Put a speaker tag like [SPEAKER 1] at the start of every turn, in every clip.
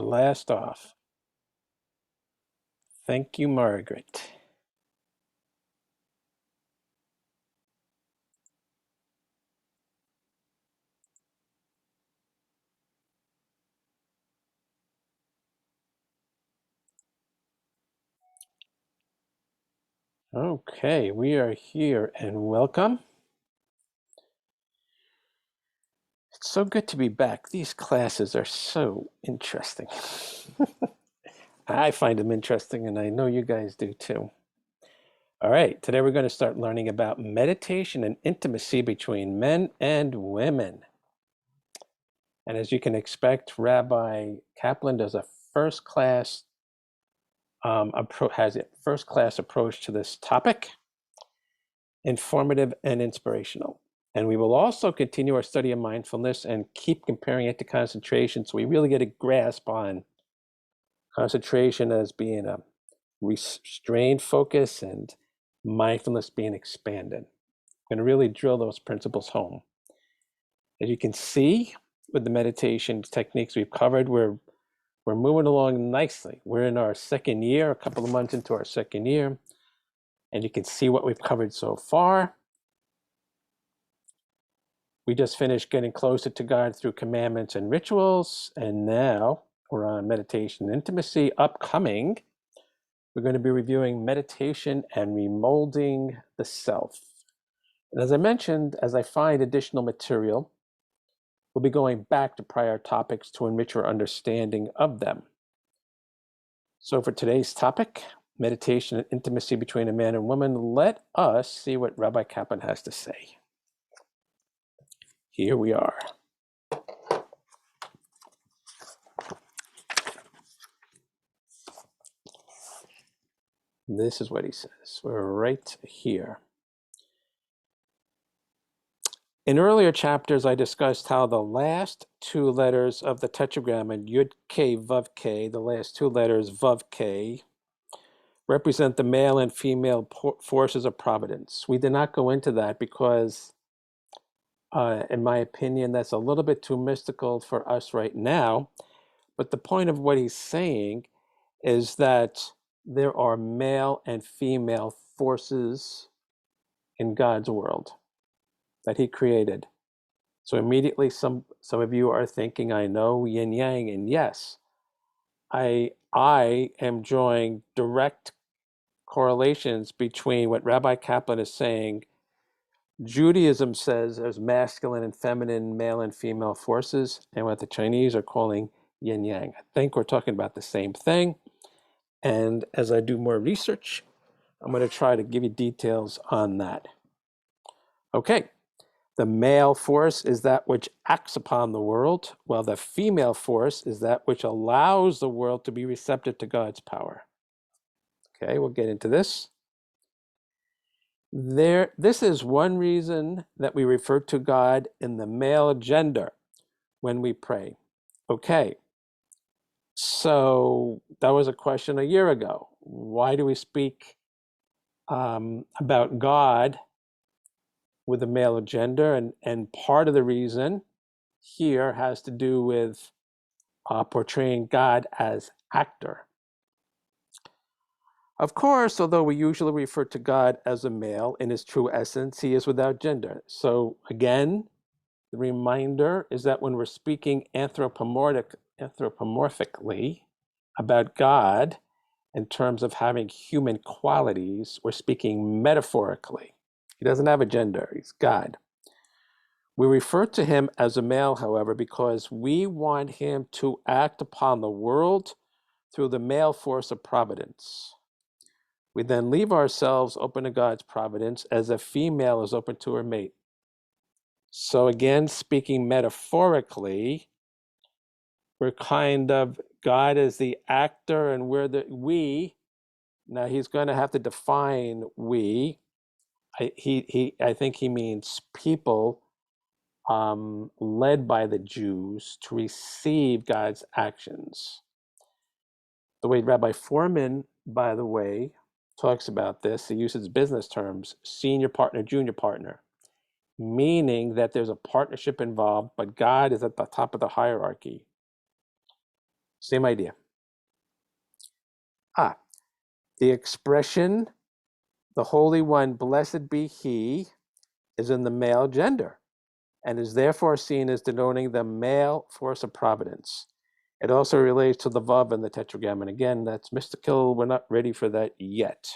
[SPEAKER 1] Blast off. Thank you, Margaret. Okay, we are here and welcome. It's so good to be back. These classes are so interesting. I find them interesting, and I know you guys do too. All right, today we're going to start learning about meditation and intimacy between men and women. And as you can expect, Rabbi Kaplan does a first-class approach to this topic, informative and inspirational. And we will also continue our study of mindfulness and keep comparing it to concentration so we really get a grasp on concentration as being a restrained focus and mindfulness being expanded. I'm going to really drill those principles home. As you can see with the meditation techniques we've covered, we're moving along nicely. We're in our second year, a couple of months into our second year, and you can see what we've covered so far. We just finished getting closer to God through commandments and rituals, and now we're on meditation and intimacy. Upcoming, we're going to be reviewing meditation and remolding the self. And as I mentioned, as I find additional material, we'll be going back to prior topics to enrich our understanding of them. So for today's topic, meditation and intimacy between a man and woman, let us see what Rabbi Kaplan has to say. Here we are. This is what he says. We're right here. In earlier chapters, I discussed how the last two letters of the tetragram, Yud K Vav K, the last two letters Vav K, represent the male and female forces of providence. We did not go into that because, in my opinion, that's a little bit too mystical for us right now. But the point of what he's saying is that there are male and female forces in God's world that he created. So immediately some of you are thinking, I know yin yang, and yes, I am drawing direct correlations between what Rabbi Kaplan is saying. Judaism says there's masculine and feminine, male and female forces, and what the Chinese are calling yin yang. I think we're talking about the same thing. And as I do more research, I'm going to try to give you details on that. Okay, the male force is that which acts upon the world, while the female force is that which allows the world to be receptive to God's power. Okay, we'll get into this. This is one reason that we refer to God in the male gender when we pray. Okay, so that was a question a year ago. Why do we speak about God with the male gender? And part of the reason here has to do with portraying God as actor. Of course, although we usually refer to God as a male, in his true essence, he is without gender. So again, the reminder is that when we're speaking anthropomorphically about God in terms of having human qualities, we're speaking metaphorically. He doesn't have a gender, he's God. We refer to him as a male, however, because we want him to act upon the world through the male force of providence. We then leave ourselves open to God's providence as a female is open to her mate. So again, speaking metaphorically, we're kind of, God is the actor and we're the we. Now he's going to have to define we. I think he means people led by the Jews to receive God's actions. The way Rabbi Foreman, by the way, talks about this, he uses business terms, senior partner, junior partner, meaning that there's a partnership involved, but God is at the top of the hierarchy. Same idea. The expression, the Holy One, blessed be He, is in the male gender and is therefore seen as denoting the male force of providence. It also relates to the Vav in the tetragram. And again, that's mystical. We're not ready for that yet.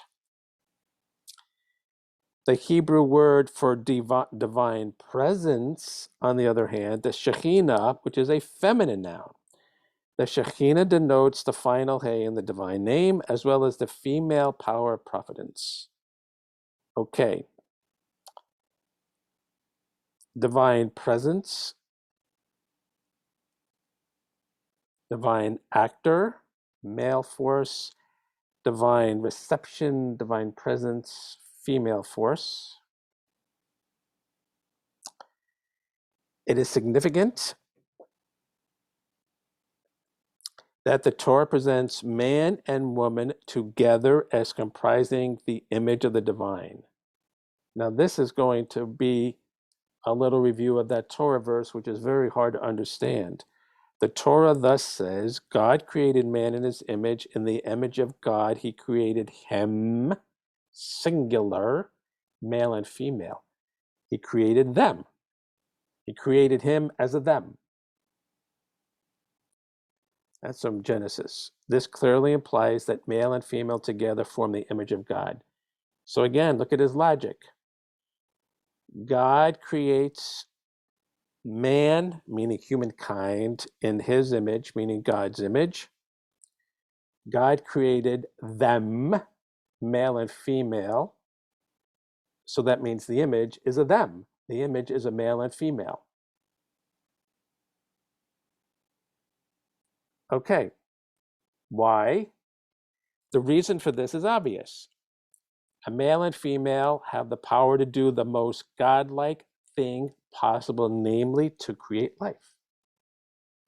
[SPEAKER 1] The Hebrew word for divine presence, on the other hand, the Shekhinah, which is a feminine noun. The Shekhinah denotes the final Hey in the divine name, as well as the female power of providence. Okay. Divine presence, divine actor, male force, divine reception, divine presence, female force. It is significant that the Torah presents man and woman together as comprising the image of the divine. Now, this is going to be a little review of that Torah verse, which is very hard to understand. The Torah thus says, God created man in his image. In the image of God, he created him, singular, male and female. He created them. He created him as a them. That's from Genesis. This clearly implies that male and female together form the image of God. So again, look at his logic. God creates man, meaning humankind, in his image, meaning God's image. God created them, male and female. So that means the image is a them. The image is a male and female. Okay. Why? The reason for this is obvious. A male and female have the power to do the most godlike thing possible, namely to create life.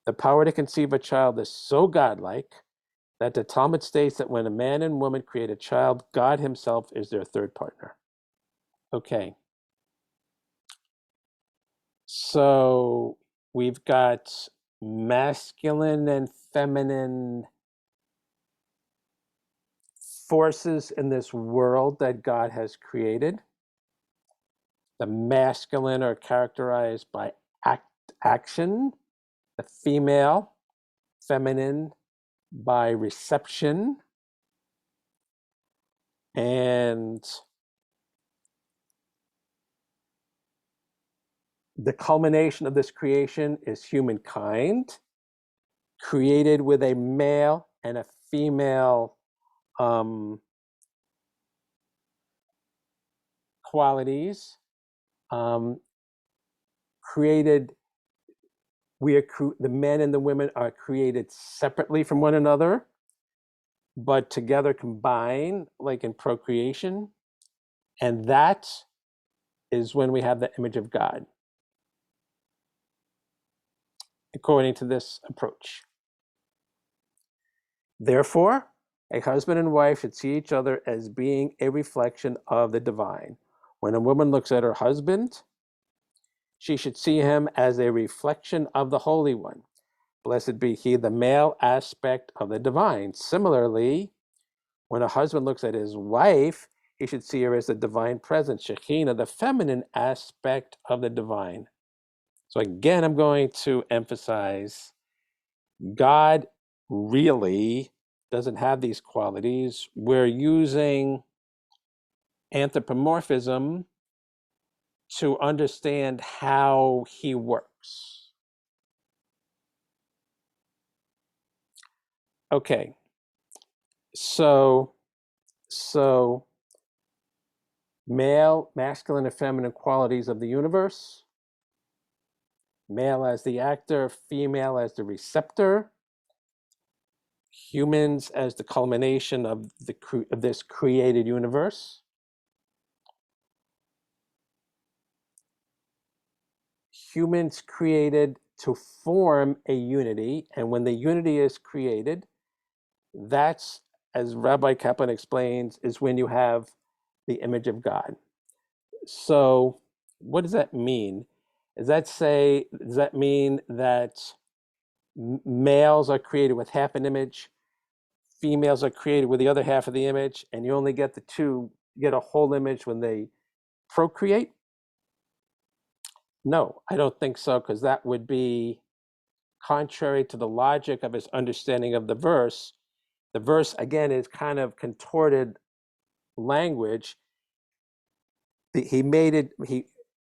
[SPEAKER 1] The power to conceive a child is so godlike that the Talmud states that when a man and woman create a child, God himself is their third partner. Okay. So we've got masculine and feminine forces in this world that God has created. The masculine are characterized by action, the feminine by reception, and the culmination of this creation is humankind, created with a male and a female qualities, created. The men and the women are created separately from one another, but together combine, like in procreation. And that is when we have the image of God, according to this approach. Therefore, a husband and wife should see each other as being a reflection of the divine. When a woman looks at her husband, she should see him as a reflection of the Holy One. Blessed be he, the male aspect of the divine. Similarly, when a husband looks at his wife, he should see her as the divine presence, Shekhinah, the feminine aspect of the divine. So again, I'm going to emphasize God really doesn't have these qualities. We're using anthropomorphism to understand how he works. Okay, so male, masculine, and feminine qualities of the universe, male as the actor, female as the receptor, humans as the culmination of this created universe, humans created to form a unity, and when the unity is created, that's, as Rabbi Kaplan explains, is when you have the image of God. So what does that mean? Does that mean that males are created with half an image, females are created with the other half of the image, and you only get get a whole image when they procreate? No, I don't think so, because that would be contrary to the logic of his understanding of the verse. The verse, again, is kind of contorted language. He made it,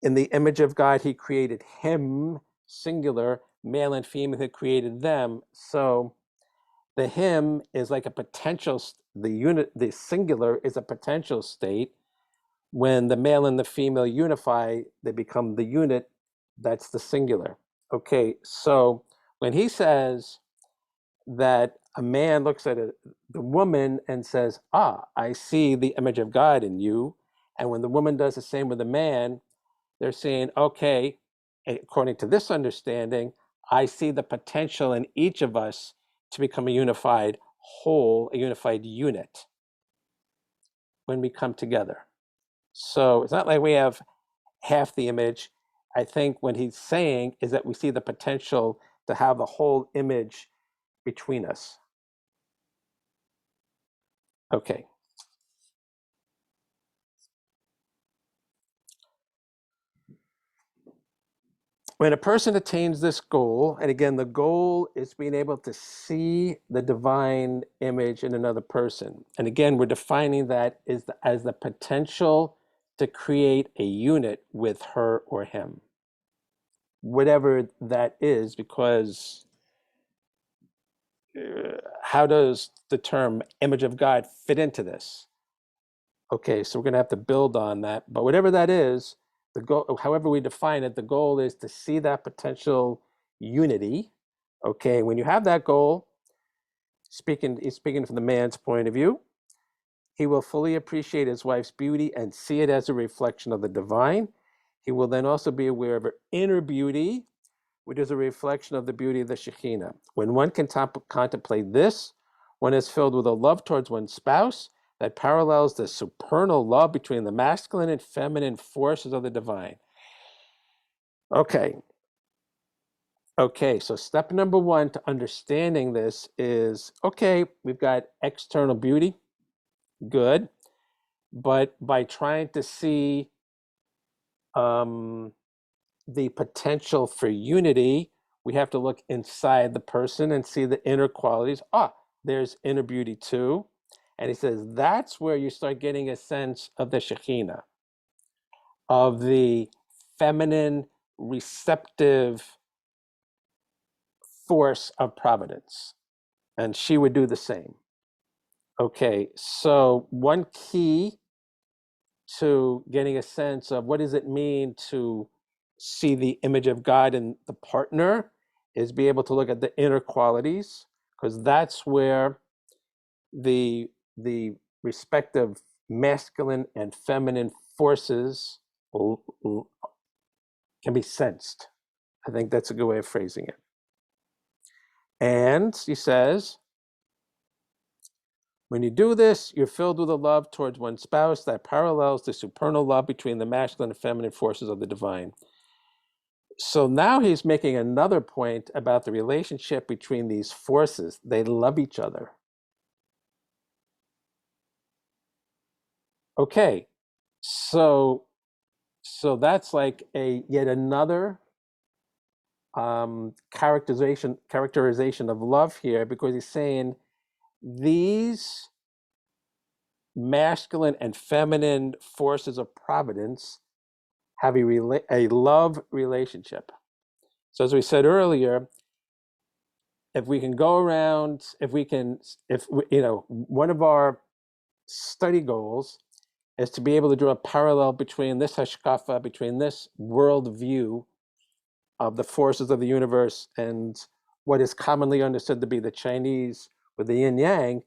[SPEAKER 1] in the image of God, he created him, singular, male and female, he created them. So the him is like a potential, the singular is a potential state. When the male and the female unify, they become the unit, that's the singular. Okay, so when he says that a man looks at the woman and says, I see the image of God in you. And when the woman does the same with the man, they're saying, okay, according to this understanding, I see the potential in each of us to become a unified whole, a unified unit when we come together. So it's not like we have half the image. I think what he's saying is that we see the potential to have the whole image between us. Okay. When a person attains this goal, and again, the goal is being able to see the divine image in another person. And again, we're defining that as the potential to create a unit with her or him, whatever that is, because how does the term image of God fit into this? Okay, so we're going to have to build on that. But whatever that is, the goal, however we define it, the goal is to see that potential unity. Okay, when you have that goal, he's speaking from the man's point of view, he will fully appreciate his wife's beauty and see it as a reflection of the divine. He will then also be aware of her inner beauty, which is a reflection of the beauty of the Shekhinah. When one can contemplate this, one is filled with a love towards one's spouse that parallels the supernal love between the masculine and feminine forces of the divine. Okay. Okay, so step number one to understanding this is, okay, we've got external beauty, good, but by trying to see the potential for unity, we have to look inside the person and see the inner qualities. There's inner beauty too. And he says that's where you start getting a sense of the Shekhinah, of the feminine, receptive force of providence. And she would do the same. Okay, so one key to getting a sense of what does it mean to see the image of God in the partner is be able to look at the inner qualities, because that's where the respective masculine and feminine forces can be sensed. I think that's a good way of phrasing it. And he says, when you do this, you're filled with a love towards one spouse that parallels the supernal love between the masculine and feminine forces of the divine. So now he's making another point about the relationship between these forces. They love each other. Okay, so that's like a yet another characterization of love here, because he's saying these masculine and feminine forces of providence have a love relationship. So as we said earlier, if we can go around, if one of our study goals is to be able to draw a parallel between this hashkafa, between this worldview of the forces of the universe and what is commonly understood to be the Chinese with the yin yang.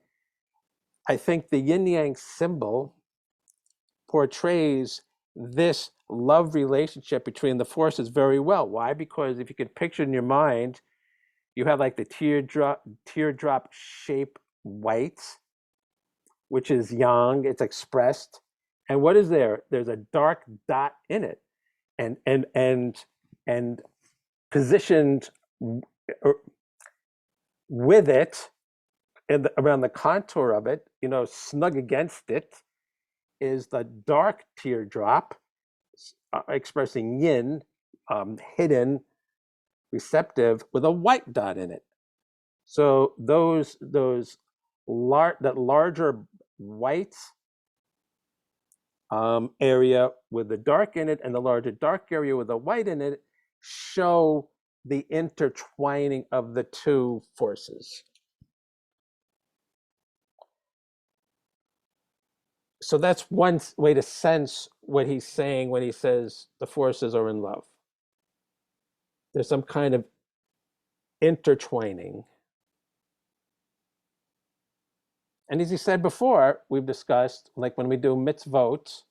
[SPEAKER 1] I think the yin yang symbol portrays this love relationship between the forces very well. Why? Because if you could picture in your mind, you have like the teardrop shape white, which is yang, it's expressed. And what is there? There's a dark dot in it, and positioned with it, around the contour of it, snug against it, is the dark teardrop, expressing yin, hidden, receptive, with a white dot in it. So that larger white area with the dark in it and the larger dark area with the white in it show the intertwining of the two forces. So that's one way to sense what he's saying when he says the forces are in love. There's some kind of intertwining. And as he said before, we've discussed, like when we do mitzvot,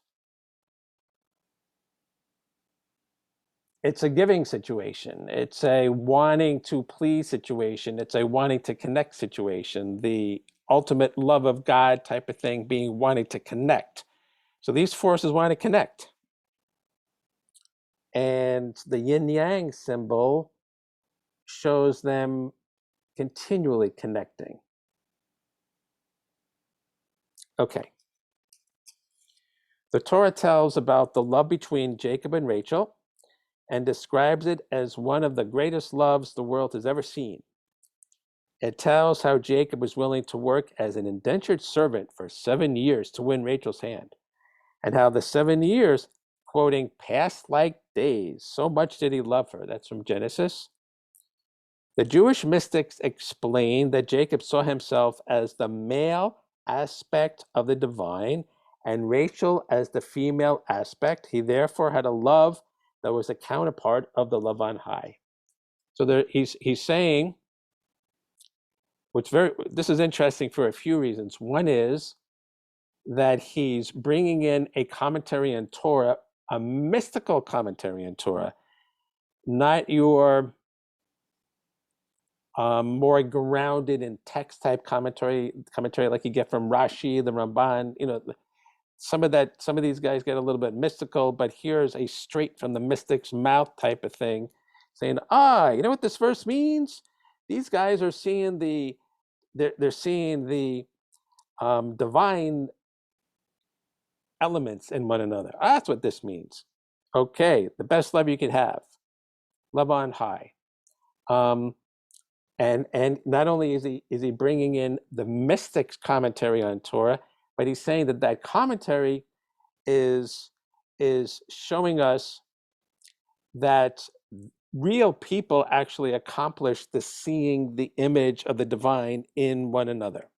[SPEAKER 1] it's a giving situation. It's a wanting to please situation. It's a wanting to connect situation. The ultimate love of God type of thing being wanting to connect. So these forces want to connect. And the yin yang symbol shows them continually connecting. Okay. The Torah tells about the love between Jacob and Rachel and describes it as one of the greatest loves the world has ever seen. It tells how Jacob was willing to work as an indentured servant for 7 years to win Rachel's hand, and how the 7 years, quoting, passed like days. So much did he love her. That's from Genesis. The Jewish mystics explain that Jacob saw himself as the male aspect of the divine and Rachel as the female aspect. He therefore had a love that was a counterpart of the love on high. So he's saying, this is interesting for a few reasons. One is that he's bringing in a commentary on Torah, a mystical commentary on Torah, not your more grounded in text type commentary like you get from Rashi, the Ramban. Some of these guys get a little bit mystical, but here's a straight from the mystic's mouth type of thing, saying, you know what this verse means? These guys are seeing they're seeing the divine elements in one another. That's what this means. Okay, the best love you could have, love on high. And not only is he bringing in the mystics commentary on Torah, but he's saying that commentary is showing us that real people actually accomplish the seeing the image of the divine in one another.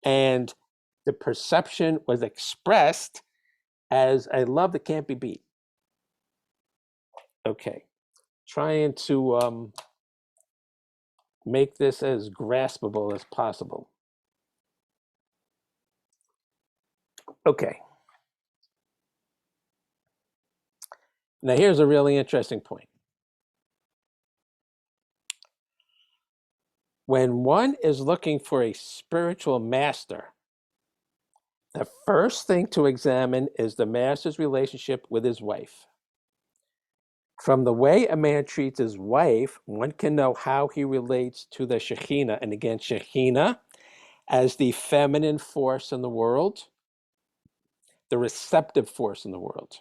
[SPEAKER 1] And the perception was expressed as a love that can't be beat. Okay, trying to make this as graspable as possible. Okay. Now here's a really interesting point. When one is looking for a spiritual master, the first thing to examine is the master's relationship with his wife. From the way a man treats his wife, one can know how he relates to the Shekhinah. And again, Shekhinah as the feminine force in the world, the receptive force in the world.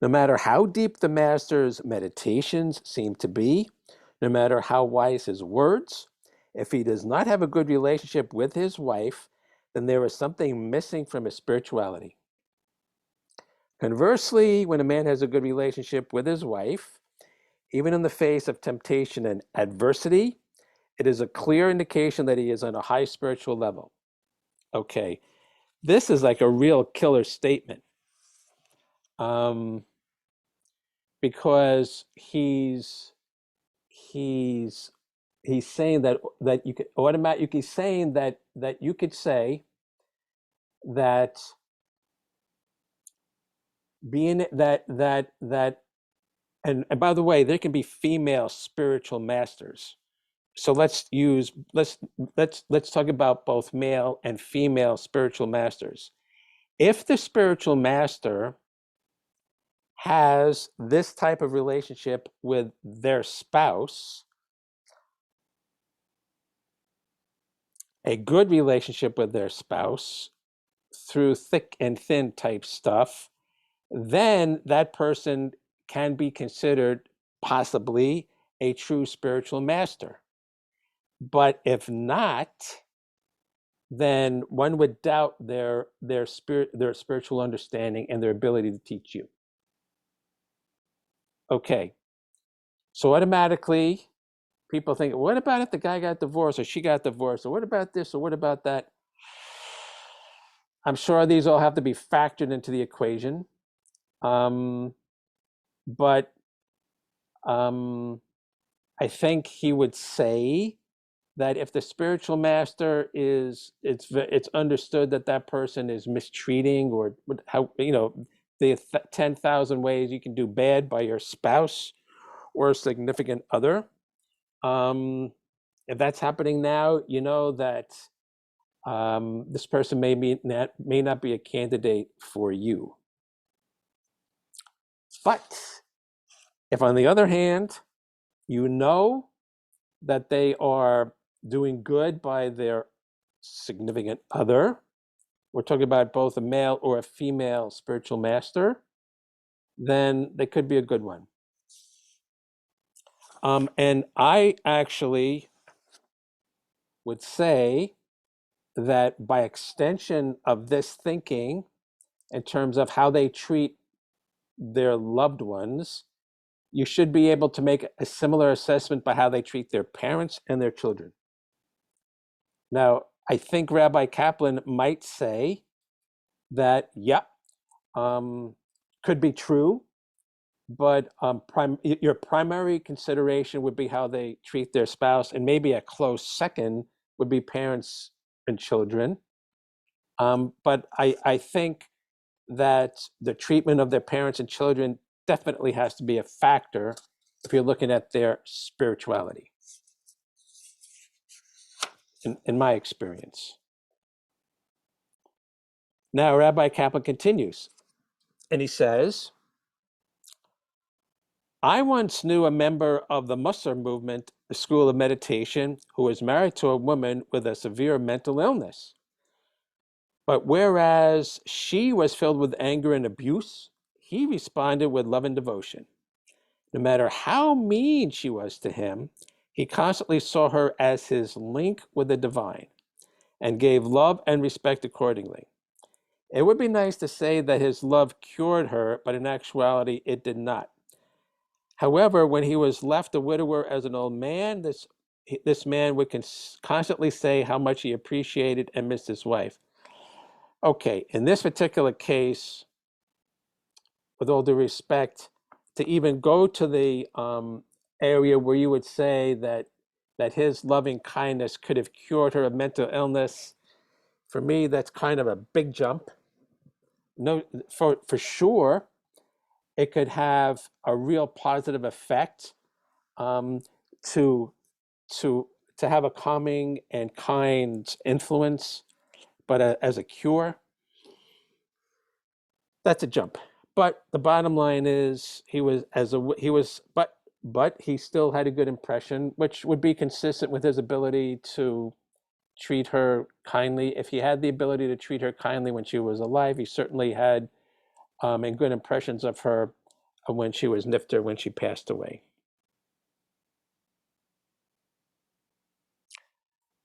[SPEAKER 1] No matter how deep the master's meditations seem to be, no matter how wise his words, if he does not have a good relationship with his wife, then there is something missing from his spirituality. Conversely, when a man has a good relationship with his wife, even in the face of temptation and adversity, it is a clear indication that he is on a high spiritual level. Okay, this is like a real killer statement. Because he's saying that you could automatically, he's saying that you could say that being that and by the way, there can be female spiritual masters. So let's talk about both male and female spiritual masters. If the spiritual master has this type of relationship with their spouse, a good relationship with their spouse through thick and thin type stuff, then that person can be considered possibly a true spiritual master. But if not, then one would doubt their spiritual understanding and their ability to teach you. Okay, so automatically people think, what about if the guy got divorced or she got divorced, or what about this or what about that? I'm sure these all have to be factored into the equation. But I think he would say that if the spiritual master it's understood that that person is mistreating, or how, the 10,000 ways you can do bad by your spouse or a significant other. If that's happening now, you know that this person may not be a candidate for you. But if, on the other hand, you know that they are doing good by their significant other, we're talking about both a male or a female spiritual master, then they could be a good one. And I actually would say that by extension of this thinking, in terms of how they treat their loved ones, you should be able to make a similar assessment by how they treat their parents and their children. Now, I think Rabbi Kaplan might say that, yeah, could be true, but your primary consideration would be how they treat their spouse, and maybe a close second would be parents and children. But I think that the treatment of their parents and children definitely has to be a factor if you're looking at their spirituality, in my experience. Now, Rabbi Kaplan continues, and he says, I once knew a member of the Mussar movement, the school of meditation, who was married to a woman with a severe mental illness. But whereas she was filled with anger and abuse, he responded with love and devotion. No matter how mean she was to him, he constantly saw her as his link with the divine and gave love and respect accordingly. It would be nice to say that his love cured her, but in actuality, it did not. However, when he was left a widower as an old man, this man would constantly say how much he appreciated and missed his wife. Okay, in this particular case, with all due respect, to even go to the area where you would say that his loving kindness could have cured her of mental illness, for me, that's kind of a big jump. No, for sure, it could have a real positive effect, to to to have a calming and kind influence, but as a cure, that's a jump. But the bottom line is he was as a he was but he still had a good impression, which would be consistent with his ability to treat her kindly. If he had the ability to treat her kindly when she was alive, he certainly had and good impressions of her when she was nifter, when she passed away.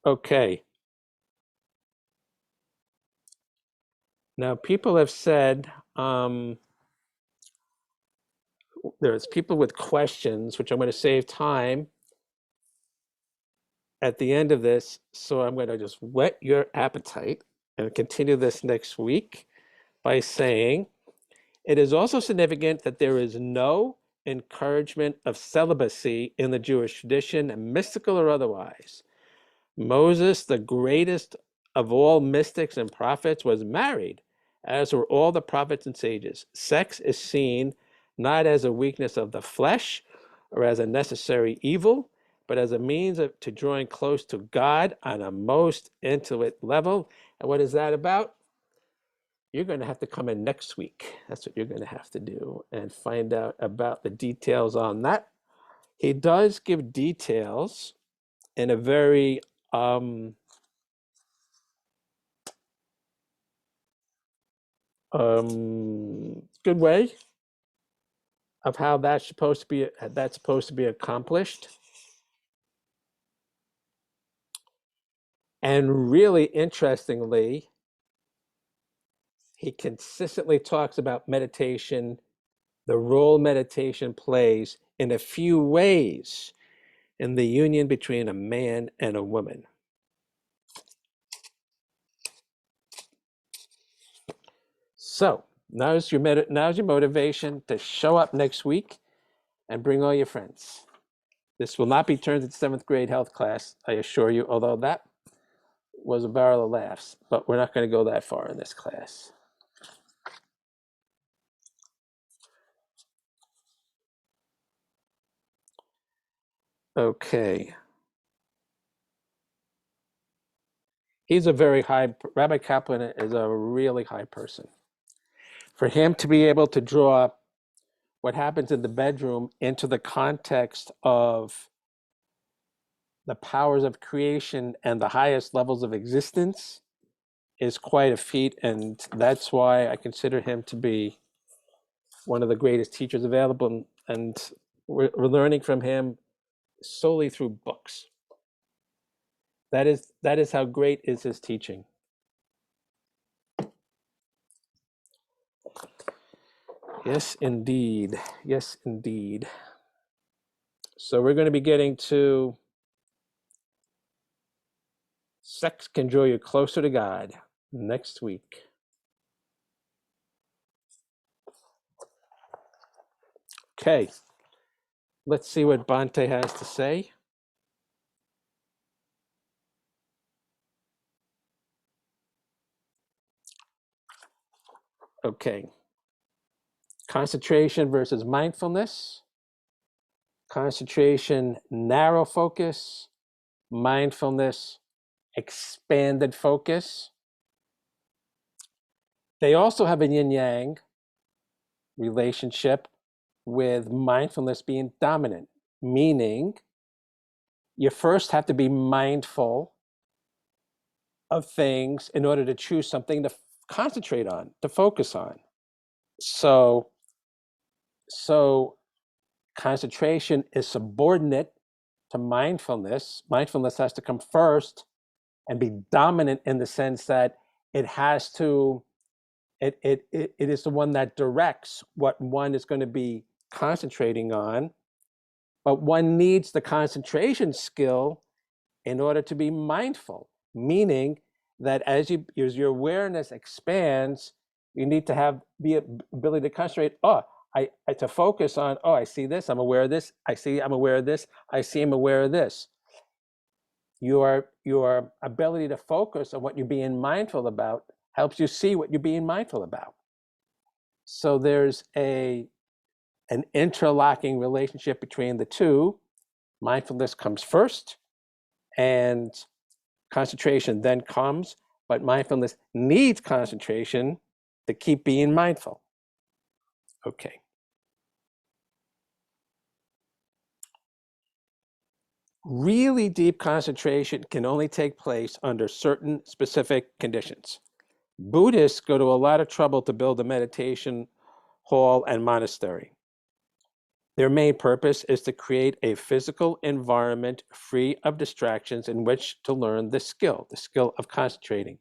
[SPEAKER 1] Okay. Now, people have said there's people with questions, which I'm going to save time at the end of this. So I'm going to just whet your appetite and continue this next week by saying it is also significant that there is no encouragement of celibacy in the Jewish tradition, mystical or otherwise. Moses, the greatest of all mystics and prophets, was married, as were all the prophets and sages. Sex is seen not as a weakness of the flesh or as a necessary evil, but as a means to drawing close to God on a most intimate level. And what is that about? You're going to have to come in next week. That's what you're going to have to do and find out about the details on that. He does give details in a very good way of how that's supposed to be accomplished. And really interestingly, he consistently talks about meditation, the role meditation plays in a few ways in the union between a man and a woman. So now's your motivation to show up next week and bring all your friends. This will not be turned into 7th grade health class, I assure you, although that was a barrel of laughs, but we're not going to go that far in this class. Okay. He's a very high, Rabbi Kaplan is a really high person. For him to be able to draw what happens in the bedroom into the context of the powers of creation and the highest levels of existence is quite a feat. And that's why I consider him to be one of the greatest teachers available. And we're learning from him solely through books. That is how great is his teaching. Yes, indeed. Yes, indeed. So we're going to be getting to sex can draw you closer to God next week. Okay. Let's see what Bhante has to say. Okay. Concentration versus mindfulness. Concentration, narrow focus. Mindfulness, expanded focus. They also have a yin-yang relationship with mindfulness being dominant, meaning you first have to be mindful of things in order to choose something to concentrate on, to focus on. So concentration is subordinate to mindfulness. Mindfulness has to come first and be dominant in the sense that it has to, it is the one that directs what one is going to be concentrating on, but one needs the concentration skill in order to be mindful, meaning that as your awareness expands, you need to have the ability to concentrate. To focus on, I see this, I'm aware of this, I'm aware of this, I'm aware of this. Your ability to focus on what you're being mindful about helps you see what you're being mindful about. So there's an interlocking relationship between the two. Mindfulness comes first, and concentration then comes, but mindfulness needs concentration to keep being mindful. Okay. Really deep concentration can only take place under certain specific conditions. Buddhists go to a lot of trouble to build a meditation hall and monastery. Their main purpose is to create a physical environment free of distractions in which to learn the skill of concentrating.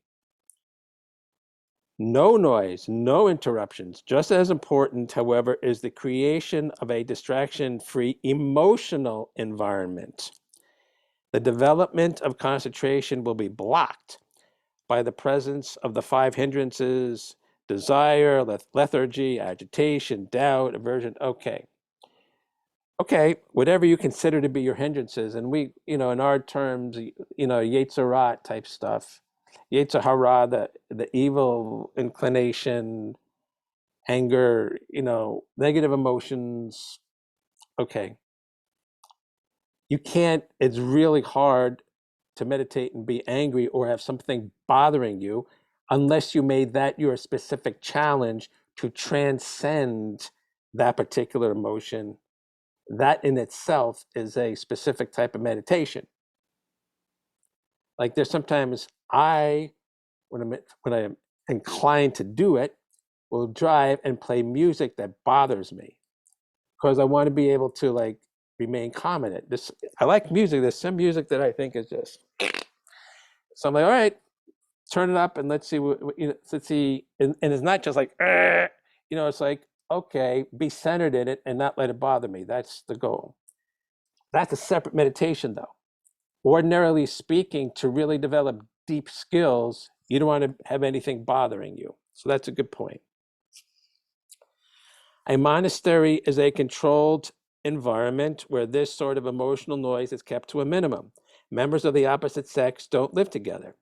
[SPEAKER 1] No noise, no interruptions. Just as important, however, is the creation of a distraction-free emotional environment. The development of concentration will be blocked by the presence of the 5 hindrances: desire, lethargy, agitation, doubt, aversion. Okay, whatever you consider to be your hindrances, and we, in our terms, Yetzer type stuff, Yetzer hara, the evil inclination, anger, negative emotions. Okay, it's really hard to meditate and be angry or have something bothering you unless you made that your specific challenge to transcend that particular emotion. That in itself is a specific type of meditation. Like there's sometimes when I'm inclined to do it, will drive and play music that bothers me because I want to be able to like remain calm in it. I like music. There's some music that I think is just, so I'm like, all right, turn it up and let's see let's see. And it's not just like, it's like, okay, be centered in it and not let it bother me. That's the goal. That's a separate meditation though. Ordinarily speaking, to really develop deep skills, you don't want to have anything bothering you. So that's a good point. A monastery is a controlled environment where this sort of emotional noise is kept to a minimum. Members of the opposite sex don't live together.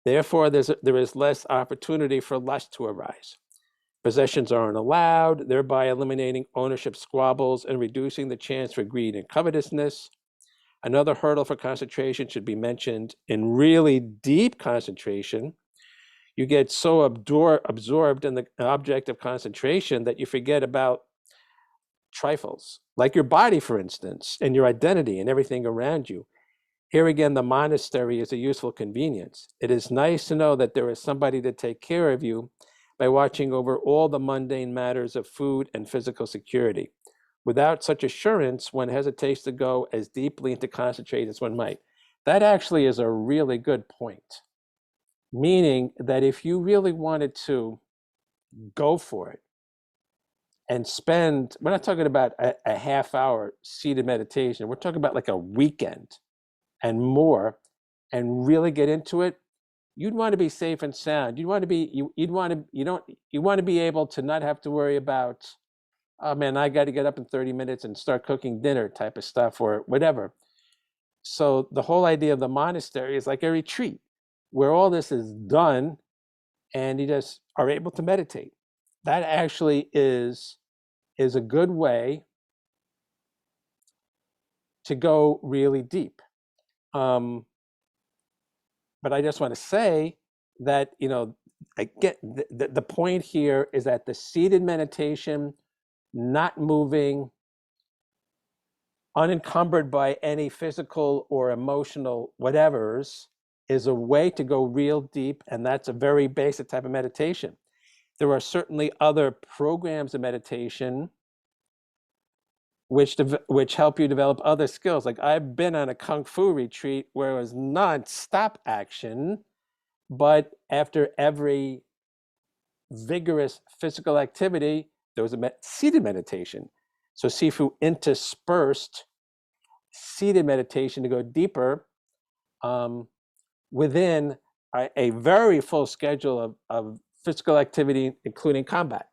[SPEAKER 1] Therefore, there is less opportunity for lust to arise. Possessions aren't allowed, thereby eliminating ownership squabbles and reducing the chance for greed and covetousness. Another hurdle for concentration should be mentioned. In really deep concentration, you get so absorbed in the object of concentration that you forget about trifles, like your body, for instance, and your identity and everything around you. Here again, the monastery is a useful convenience. It is nice to know that there is somebody to take care of you by watching over all the mundane matters of food and physical security. Without such assurance, one hesitates to go as deeply into concentrate as one might. That actually is a really good point. Meaning that if you really wanted to go for it and spend, we're not talking about a half hour seated meditation, we're talking about like a weekend and more, and really get into it, you'd want to be safe and sound. You'd want to be, you'd want to, you want to be able to not have to worry about, oh man, I got to get up in 30 minutes and start cooking dinner type of stuff or whatever. So the whole idea of the monastery is like a retreat where all this is done and you just are able to meditate. That actually is a good way to go really deep. But I just want to say that, I get the point here is that the seated meditation, not moving, unencumbered by any physical or emotional whatevers, is a way to go real deep, and that's a very basic type of meditation. There are certainly other programs of meditation which help you develop other skills. Like I've been on a Kung Fu retreat where it was non-stop action, but after every vigorous physical activity, there was a seated meditation. So Sifu interspersed seated meditation to go deeper within a very full schedule of physical activity, including combat.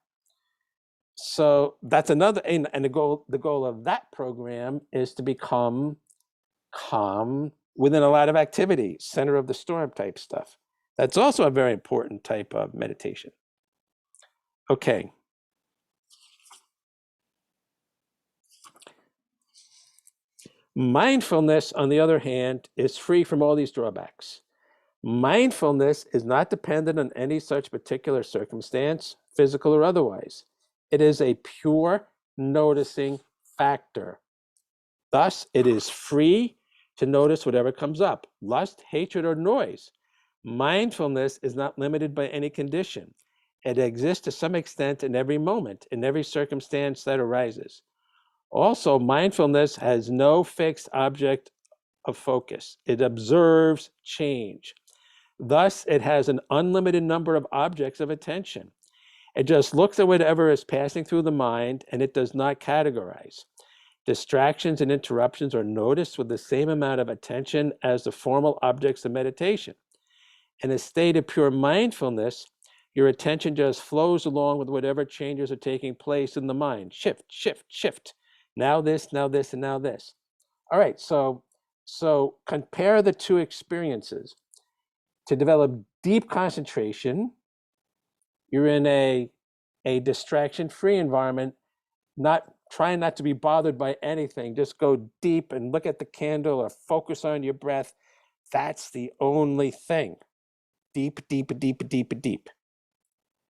[SPEAKER 1] So that's another, and the goal of that program is to become calm within a lot of activity, center of the storm type stuff. That's also a very important type of meditation. Okay. Mindfulness, on the other hand, is free from all these drawbacks. Mindfulness is not dependent on any such particular circumstance, physical or otherwise. It is a pure noticing factor. Thus, it is free to notice whatever comes up, lust, hatred, or noise. Mindfulness is not limited by any condition. It exists to some extent in every moment, in every circumstance that arises. Also, mindfulness has no fixed object of focus. It observes change. Thus, it has an unlimited number of objects of attention. It just looks at whatever is passing through the mind, and it does not categorize. Distractions and interruptions are noticed with the same amount of attention as the formal objects of meditation. In a state of pure mindfulness, your attention just flows along with whatever changes are taking place in the mind. Shift, shift, shift. Now this, and now this. All right, so compare the two experiences. To develop deep concentration, you're in a distraction-free environment, trying not to be bothered by anything. Just go deep and look at the candle or focus on your breath. That's the only thing. Deep, deep, deep, deep, deep.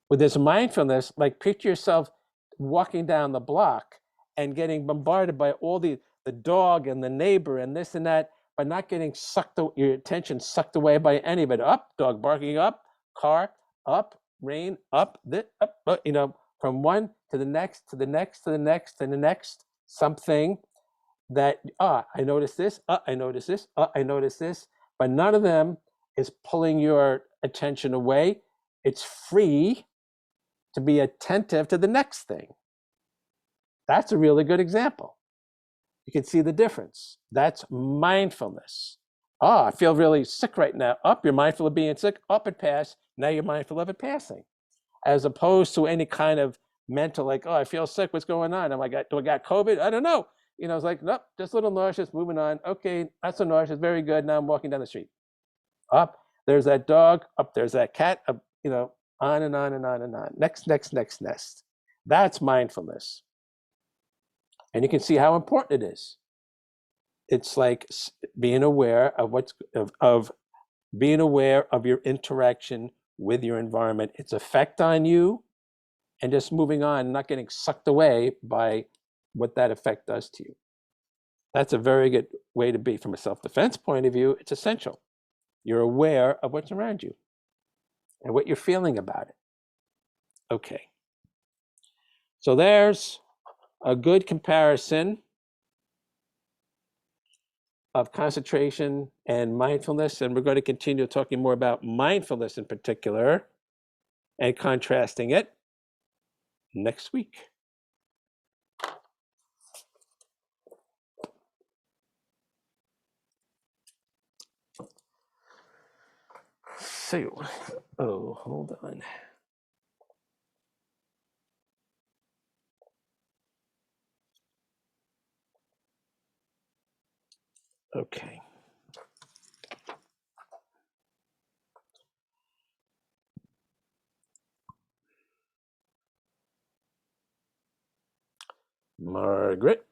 [SPEAKER 1] With this mindfulness, like picture yourself walking down the block and getting bombarded by all the dog and the neighbor and this and that, but not getting your attention sucked away by any of it. Up, dog barking up, car, up, rain, up, from one to the next, to the next, to the next, to the next, something that, I notice this, I notice this, I notice this, but none of them is pulling your attention away. It's free to be attentive to the next thing. That's a really good example. You can see the difference. That's mindfulness. I feel really sick right now. You're mindful of being sick. It passed. Now you're mindful of it passing. As opposed to any kind of mental, like, I feel sick. What's going on? Do I got COVID? I don't know. It's like, nope, just a little nauseous, moving on. Okay, not so nauseous, very good. Now I'm walking down the street. There's that dog. There's that cat. On and on and on and on. Next. That's mindfulness. And you can see how important it is. It's like being aware of being aware of your interaction with your environment, its effect on you, and just moving on, not getting sucked away by what that effect does to you. That's a very good way to be. From a self-defense point of view, it's essential. You're aware of what's around you and what you're feeling about it. Okay. So there's a good comparison of concentration and mindfulness, and we're going to continue talking more about mindfulness in particular and contrasting it next week. So, hold on. Okay. Margaret.